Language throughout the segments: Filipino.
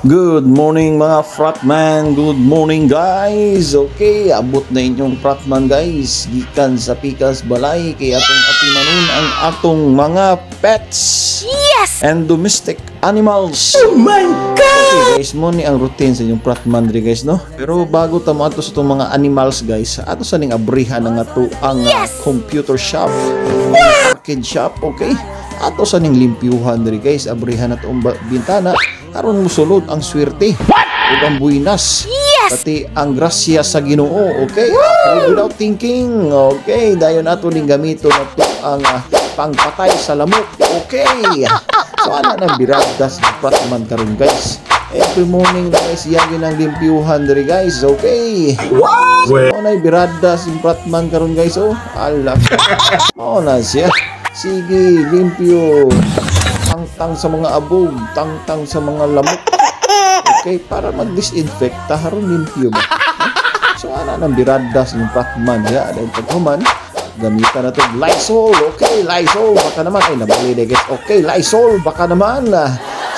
Good morning mga fratman, good morning guys. Okay, abot na inyong fratman guys. Gikan sa Pikas Balay kay atong atimanon ang atong mga pets. Yes! And domestic animals. Oh my God! Okay guys, mo ni ang routine sa inyong fratman diri guys no. Pero bago ta mo ato sa itong mga animals guys, ato sa ning abrihan ang ato ang computer shop, arcade shop, okay? Ato sa ning limpyuhan diri guys, abrihan na itong bintana aron musulod ang swerte ug ang buinas, pati ang grasya sa Ginoo, okay? Without thinking, okay, dayon ato ning gamiton nato ang pangpatay sa lamok, okay? So ana nang biradas pratman karon guys. Every morning na guys yagi nang limpyuhan diri guys, okay? So nay biradas yung pratman karon guys, oh ala. Na siya. Sige, limpyo. Tangtang sa mga abog, tangtang sa mga lamok. Okay, para mag-disinfect, taharon limpyo ba? So, ana nang biradas ng pratman. Ya, dahil pagkuman, gamitan na ito Lysol. Okay, Lysol, baka naman. Ay, nabali na guys. Okay, Lysol, baka naman.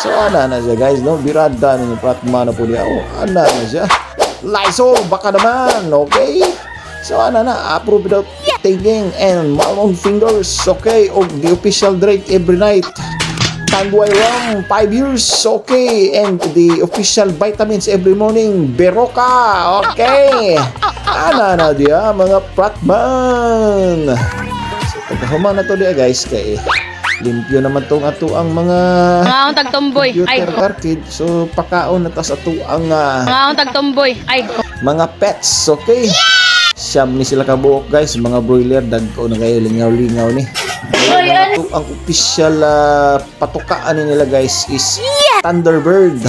So, ana na siya guys, no? Birada ng pratman na po niya. Oh, ana na siya. Lysol, baka naman. Okay? So, ana na, approve without thinking and malone fingers. Okay, o the official drink every night. Tanduay rum, 5 years, okay. And the official vitamins every morning, Beroka, okay. Ana na diya, mga pratman. So, pagkahuman na to diya guys, kay limpyo naman tong ato ang mga tagtomboy computer arcade. So, pakaon na tas ato ang tagtomboy mga pets, okay. Siyam ni sila kabuok guys, mga broiler, dagko na kayo, lingaw-lingaw ni. Ang official patukaan nila guys is Thunderbird.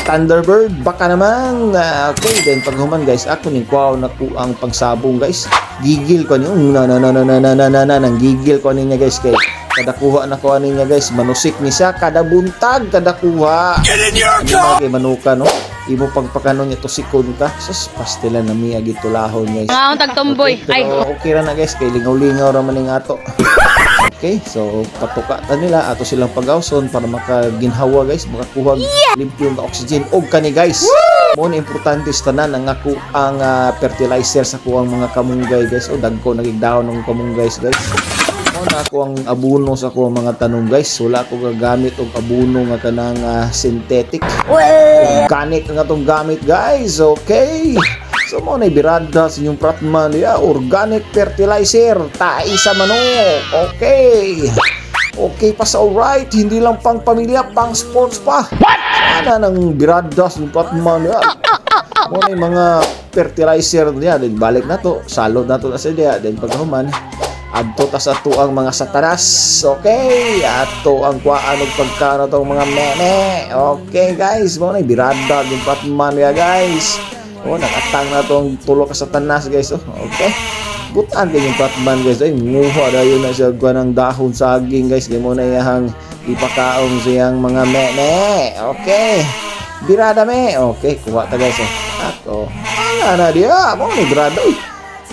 Thunderbird, baka naman. Okay, then paghuman guys, ako ning kuha na ko ang pangsabong guys. Gigil ko niyo, nang gigil ko niya guys kay kada kuha na ko niya guys, manusik ni siya kada buntag, kada kuha. Kay manuka no. Imo pagpakanon niya to sikon ka. Sus, pastila na miya gitulahon guys. Tagtomboy. Okay ra na guys, kay lingaw-lingaw ra man ning ato. Okay, so patukatan nila ato silang pagawson para makaginhawa guys, makakuha limpyo nga oxygen og kani guys. Mo ni importante sa tanan ang ako ang fertilizer sa kuang mga kamunggay guys. O dagko nagigdahon ng kamunggay guys. Mo na ako ang abono sa kuang mga tanong guys. Wala ko gagamit og abono nga kanang synthetic. Organic nga tong gamit guys. Okay. So mo na ibirada sa inyong pratman ya, organic fertilizer, tai sa manok. Okay. Okay pa sa alright, hindi lang pang pamilya, pang sports pa. Sana nang birada sa inyong pratman ya. Mo na yung mga fertilizer niya, then balik na to, salod na to na siya, then pagkahuman, adto tas ato ang mga satanas. Okay, ato ang kuhaan og pagkaano tong mga meme. Okay guys, mo na ibirada yung pratman ya guys. Nakatang na itong tulo ka sa tanas guys. Okay. Butan kayo yung pratman guys. Ay, nguha na yun na siya ng dahon saging guys. Kaya mo na yung ipakaong siyang mga meme. Okay. Birada me. Okay, kuha ta guys. Ako. Na dia. Mo ni birada.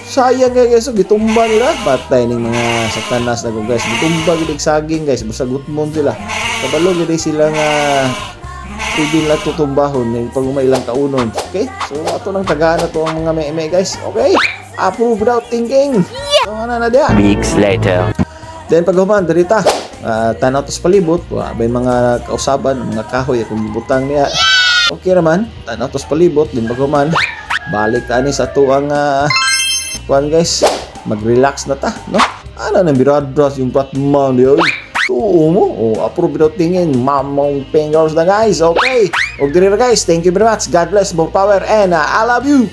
Sayang guys. Gitumba nila. Patay ng mga sa tanas na guys. Gitumba gilig saging guys. Basta gutmon sila. Kabalo gilig sila nga pwede lang tutumbahon ng pag umailang kaunon. Okay? So, ato nang tagaan na to ang mga meme guys. Okay? Approve without thinking. So, ano na dia? Weeks later. Then, pag human, darita. Tanaw to sa palibot. May mga kausaban, mga kahoy, kung butang niya. Okay naman. Tanaw to sa palibot. Then, pag human, balik ta ni sa to ang kuhan guys. Mag-relax na ta. No? Ano nang biradras yung pratman niya? Oo mo. Approve without tingin. Mamong fingers na guys. Okay. Og diri guys. Thank you very much. God bless. More power. And I love you.